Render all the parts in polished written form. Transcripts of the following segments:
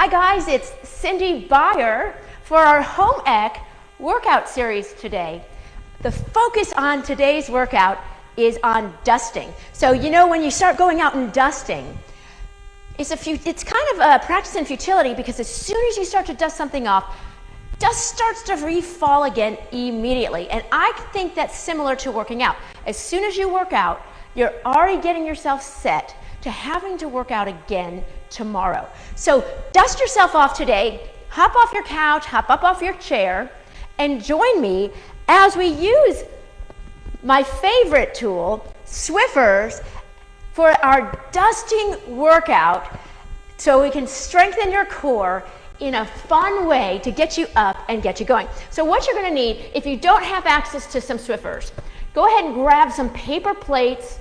Hi guys, it's Cindy Byer for our Home Ecc workout series today. The focus on today's workout is on dusting. So you know when you start going out and dusting, it's kind of a practice in futility, because as soon as you start to dust something off, dust starts to re-fall again immediately. And I think that's similar to working out. As soon as you work out, you're already getting yourself set to having to work out again tomorrow. So dust yourself off today, hop off your couch, hop up off your chair, and join me as we use my favorite tool, Swiffers, for our dusting workout so we can strengthen your core in a fun way to get you up and get you going. So what you're gonna need, if you don't have access to some Swiffers, go ahead and grab some paper plates.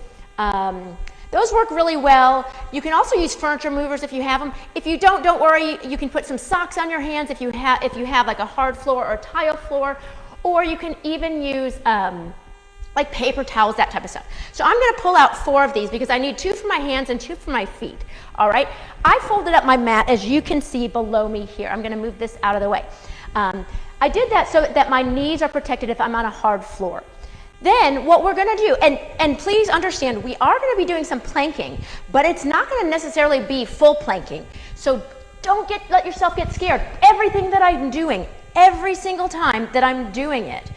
Those work really well. You can also use furniture movers if you have them. If you don't worry. You can put some socks on your hands if you have like a hard floor or tile floor, or you can even use like paper towels, that type of stuff. So I'm gonna pull out 4 of these because I need 2 for my hands and 2 for my feet, all right? I folded up my mat, as you can see below me here. I'm gonna move this out of the way. I did that so that my knees are protected if I'm on a hard floor. Then what we're gonna do, and please understand, we are gonna be doing some planking, but it's not gonna necessarily be full planking. So don't let yourself get scared. Everything that I'm doing, every single time that I'm doing it,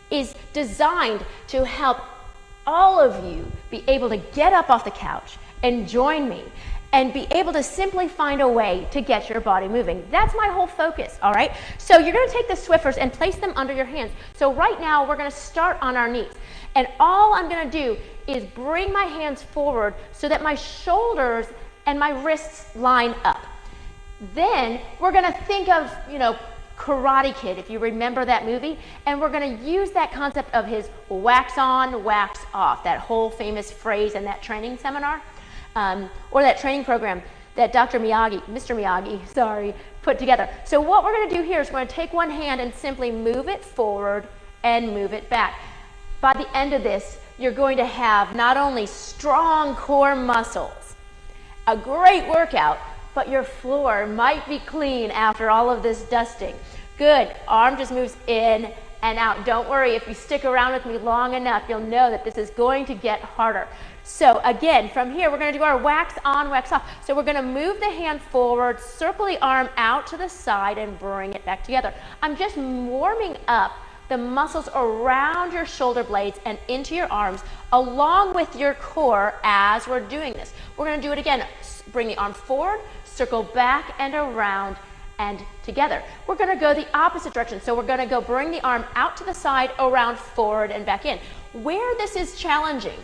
is designed to help all of you be able to get up off the couch and join me and be able to simply find a way to get your body moving. That's my whole focus, all right? So you're gonna take the Swiffers and place them under your hands. So right now, we're gonna start on our knees. And all I'm gonna do is bring my hands forward so that my shoulders and my wrists line up. Then we're gonna think of, Karate Kid, if you remember that movie, and we're gonna use that concept of his wax on, wax off, that whole famous phrase in that training seminar, or that training program that Mr. Miyagi, put together. So what we're gonna do here is we're gonna take one hand and simply move it forward and move it back. By the end of this, you're going to have not only strong core muscles, a great workout, but your floor might be clean after all of this dusting. Good, arm just moves in and out. Don't worry, if you stick around with me long enough, you'll know that this is going to get harder. So again, from here, we're gonna do our wax on, wax off. So we're gonna move the hand forward, circle the arm out to the side, and bring it back together. I'm just warming up the muscles around your shoulder blades and into your arms, along with your core as we're doing this. We're gonna do it again. Bring the arm forward, circle back and around and together. We're gonna go the opposite direction. So we're gonna go bring the arm out to the side, around, forward, and back in. Where this is challenging,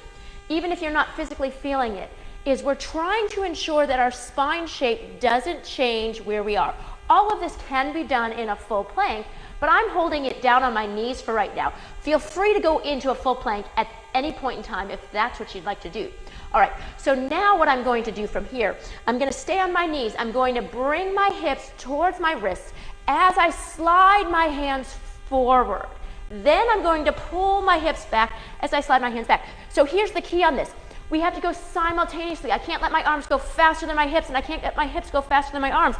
even if you're not physically feeling it, is we're trying to ensure that our spine shape doesn't change where we are. All of this can be done in a full plank, but I'm holding it down on my knees for right now. Feel free to go into a full plank at any point in time if that's what you'd like to do. All right, so now what I'm going to do from here, I'm gonna stay on my knees. I'm going to bring my hips towards my wrists as I slide my hands forward. Then I'm going to pull my hips back as I slide my hands back. So here's the key on this. We have to go simultaneously. I can't let my arms go faster than my hips, and I can't let my hips go faster than my arms.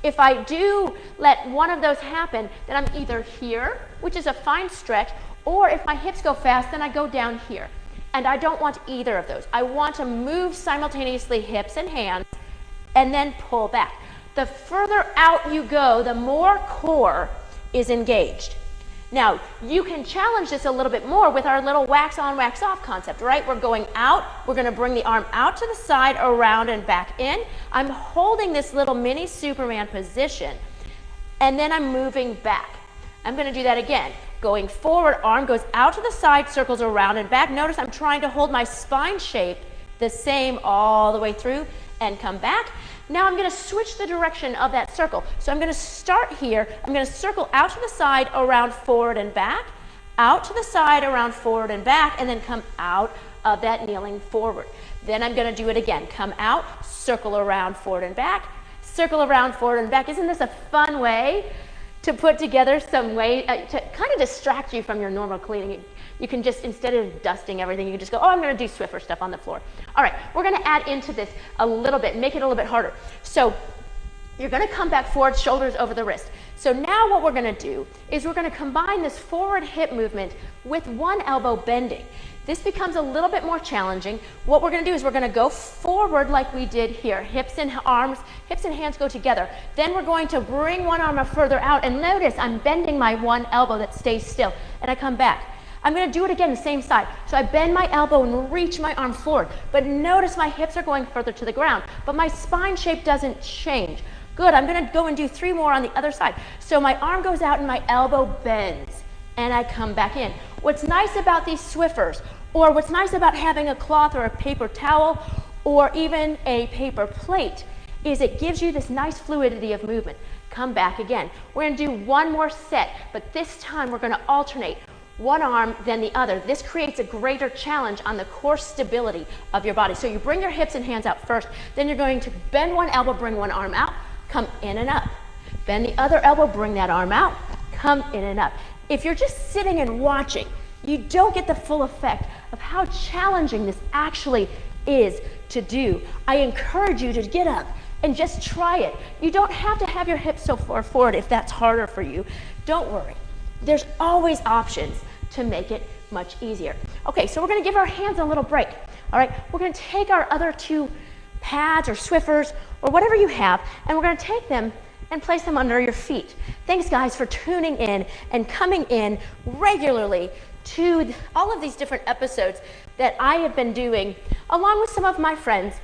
If I do let one of those happen, then I'm either here, which is a fine stretch, or if my hips go fast, then I go down here. And I don't want either of those. I want to move simultaneously hips and hands and then pull back. The further out you go, the more core is engaged. Now, you can challenge this a little bit more with our little wax on, wax off concept, right? We're going out, we're gonna bring the arm out to the side, around and back in. I'm holding this little mini Superman position, and then I'm moving back. I'm gonna do that again. Going forward, arm goes out to the side, circles around and back. Notice I'm trying to hold my spine shape the same all the way through and come back. Now I'm gonna switch the direction of that circle. So I'm gonna start here. I'm gonna circle out to the side, around, forward and back, out to the side, around, forward and back, and then come out of that kneeling forward. Then I'm gonna do it again. Come out, circle around, forward and back, circle around, forward and back. Isn't this a fun way to put together some way to kind of distract you from your normal cleaning? You can just, instead of dusting everything, you can just go, oh, I'm gonna do Swiffer stuff on the floor. All right, we're gonna add into this a little bit, make it a little bit harder. So You're going to come back forward, shoulders over the wrist. So now what we're going to do is we're going to combine this forward hip movement with one elbow bending. This becomes a little bit more challenging. What we're going to do is we're going to go forward like we did here. Hips and hands go together. Then we're going to bring one arm up further out, and notice I'm bending my one elbow that stays still, and I come back. I'm going to do it again the same side. So I bend my elbow and reach my arm forward, but notice my hips are going further to the ground, but my spine shape doesn't change. Good, I'm going to go and do 3 more on the other side. So my arm goes out and my elbow bends, and I come back in. What's nice about these Swiffers, or what's nice about having a cloth or a paper towel, or even a paper plate, is it gives you this nice fluidity of movement. Come back again. We're going to do 1 more set, but this time we're going to alternate one arm then the other. This creates a greater challenge on the core stability of your body. So you bring your hips and hands out first, then you're going to bend one elbow, bring one arm out, come in and up. Bend the other elbow, bring that arm out, come in and up. If you're just sitting and watching, you don't get the full effect of how challenging this actually is to do. I encourage you to get up and just try it. You don't have to have your hips so far forward if that's harder for you. Don't worry. There's always options to make it much easier. Okay, so we're going to give our hands a little break. All right, we're going to take our other 2 pads or Swiffers or whatever you have, and we're going to take them and place them under your feet. Thanks, guys, for tuning in and coming in regularly to all of these different episodes that I have been doing along with some of my friends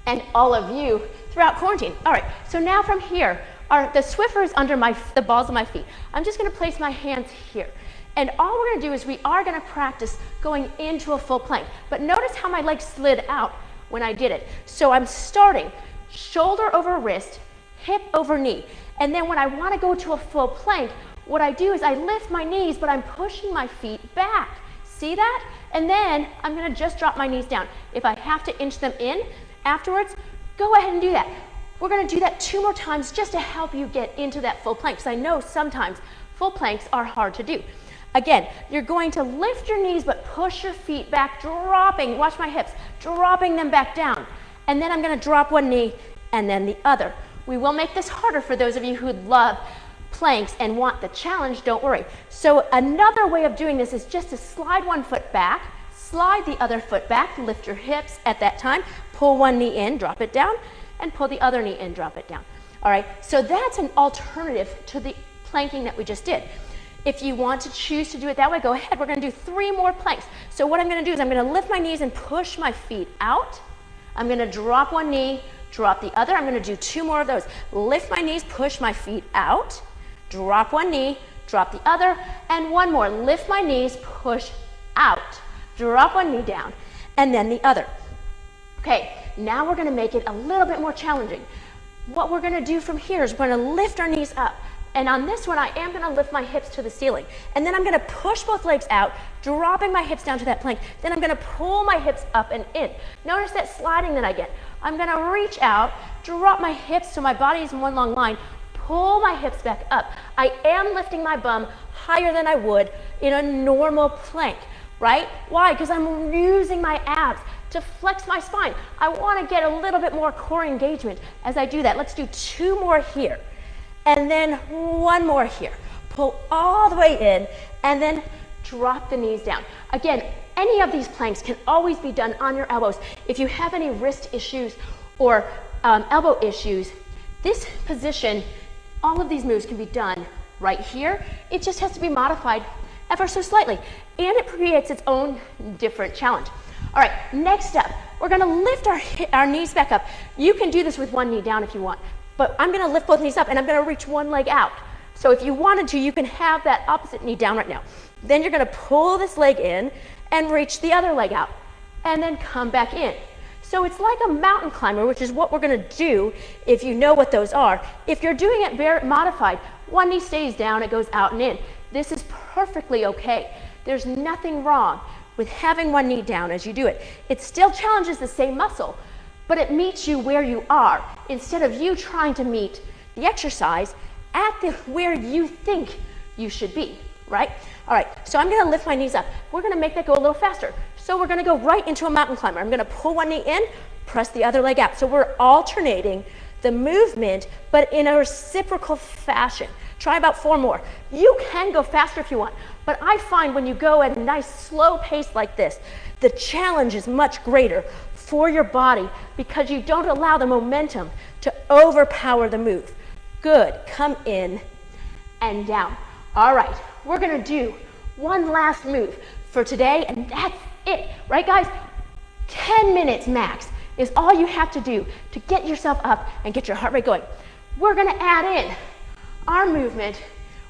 and all of you throughout quarantine. All right, so now from here, the Swiffers under the balls of my feet. I'm just going to place my hands here. And all we're going to do is we are going to practice going into a full plank. But notice how my leg slid out when I did it. So I'm starting shoulder over wrist, hip over knee. And then when I want to go to a full plank, what I do is I lift my knees, but I'm pushing my feet back. See that? And then I'm going to just drop my knees down. If I have to inch them in afterwards, go ahead and do that. We're going to do that 2 more times just to help you get into that full plank, because I know sometimes full planks are hard to do. Again, you're going to lift your knees but push your feet back, dropping, watch my hips, dropping them back down. And then I'm going to drop one knee and then the other. We will make this harder for those of you who love planks and want the challenge, don't worry. So another way of doing this is just to slide one foot back, slide the other foot back, lift your hips at that time, pull one knee in, drop it down, and pull the other knee in, drop it down. All right, so that's an alternative to the planking that we just did. If you want to choose to do it that way, go ahead. We're going to do 3 more planks. So what I'm going to do is I'm going to lift my knees and push my feet out. I'm going to drop one knee, drop the other. I'm going to do 2 more of those. Lift my knees, push my feet out, drop one knee, drop the other, and 1 more. Lift my knees, push out, drop one knee down, and then the other. Okay, now we're going to make it a little bit more challenging. What we're going to do from here is we're going to lift our knees up. And on this one, I am going to lift my hips to the ceiling. And then I'm going to push both legs out, dropping my hips down to that plank. Then I'm going to pull my hips up and in. Notice that sliding that I get. I'm going to reach out, drop my hips so my body is in one long line, pull my hips back up. I am lifting my bum higher than I would in a normal plank, right? Why? Because I'm using my abs to flex my spine. I want to get a little bit more core engagement as I do that. Let's do 2 more here. And then 1 more here. Pull all the way in and then drop the knees down. Again, any of these planks can always be done on your elbows. If you have any wrist issues or elbow issues, this position, all of these moves can be done right here. It just has to be modified ever so slightly. And it creates its own different challenge. All right, next up, we're going to lift our knees back up. You can do this with one knee down if you want. But I'm going to lift both knees up and I'm going to reach one leg out. So if you wanted to, you can have that opposite knee down right now. Then you're going to pull this leg in and reach the other leg out and then come back in. So it's like a mountain climber, which is what we're going to do if you know what those are. If you're doing it very modified, one knee stays down, it goes out and in. This is perfectly okay. There's nothing wrong with having one knee down as you do it. It still challenges the same muscle, but it meets you where you are instead of you trying to meet the exercise at where you think you should be, right? All right, so I'm going to lift my knees up. We're going to make that go a little faster. So we're going to go right into a mountain climber. I'm going to pull one knee in, press the other leg out. So we're alternating the movement, but in a reciprocal fashion. Try about 4 more. You can go faster if you want, but I find when you go at a nice slow pace like this, the challenge is much greater for your body because you don't allow the momentum to overpower the move. Good. Come in and down. All right, we're gonna do one last move for today, and that's it, right guys? 10 minutes max is all you have to do to get yourself up and get your heart rate going. We're gonna add in arm movement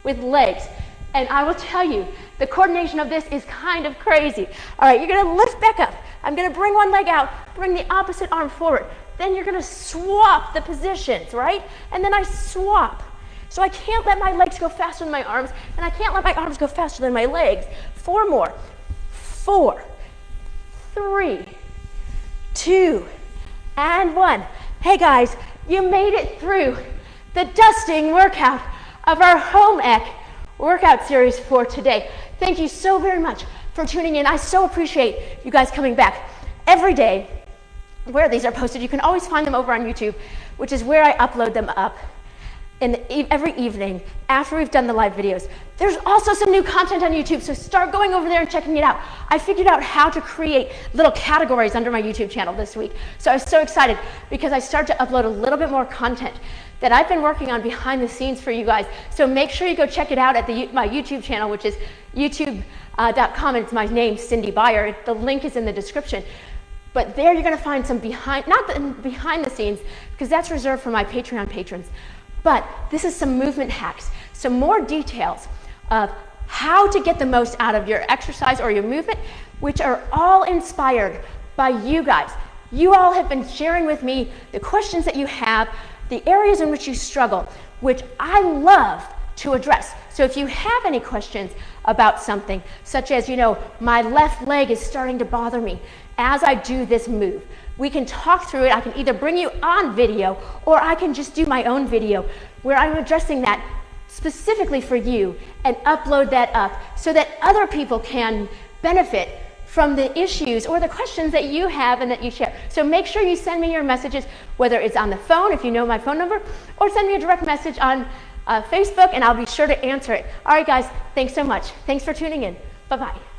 with legs, and I will tell you, the coordination of this is kind of crazy. All right, you're gonna lift back up. I'm gonna bring one leg out, bring the opposite arm forward. Then you're gonna swap the positions, right? And then I swap. So I can't let my legs go faster than my arms, and I can't let my arms go faster than my legs. 4 more. 4, 3, 2, and 1. Hey guys, you made it through the dusting workout of our Home Ecc workout series for today. Thank you so very much for tuning in. I so appreciate you guys coming back every day where these are posted. You can always find them over on YouTube, which is where I upload them up every evening after we've done the live videos. There's also some new content on YouTube, so start going over there and checking it out. I figured out how to create little categories under my YouTube channel this week, so I was so excited because I started to upload a little bit more content that I've been working on behind the scenes for you guys. So make sure you go check it out at my YouTube channel, which is youtube.com, and it's my name, Cindy Byer. The link is in the description. But there you're gonna find some behind the scenes, because that's reserved for my Patreon patrons. But this is some movement hacks, some more details of how to get the most out of your exercise or your movement, which are all inspired by you guys. You all have been sharing with me the questions that you have, the areas in which you struggle, which I love to address. So if you have any questions about something, such as, my left leg is starting to bother me as I do this move, we can talk through it. I can either bring you on video, or I can just do my own video where I'm addressing that specifically for you and upload that up so that other people can benefit from the issues or the questions that you have and that you share. So make sure you send me your messages, whether it's on the phone, if you know my phone number, or send me a direct message on Facebook, and I'll be sure to answer it. All right, guys, thanks so much. Thanks for tuning in. Bye-bye.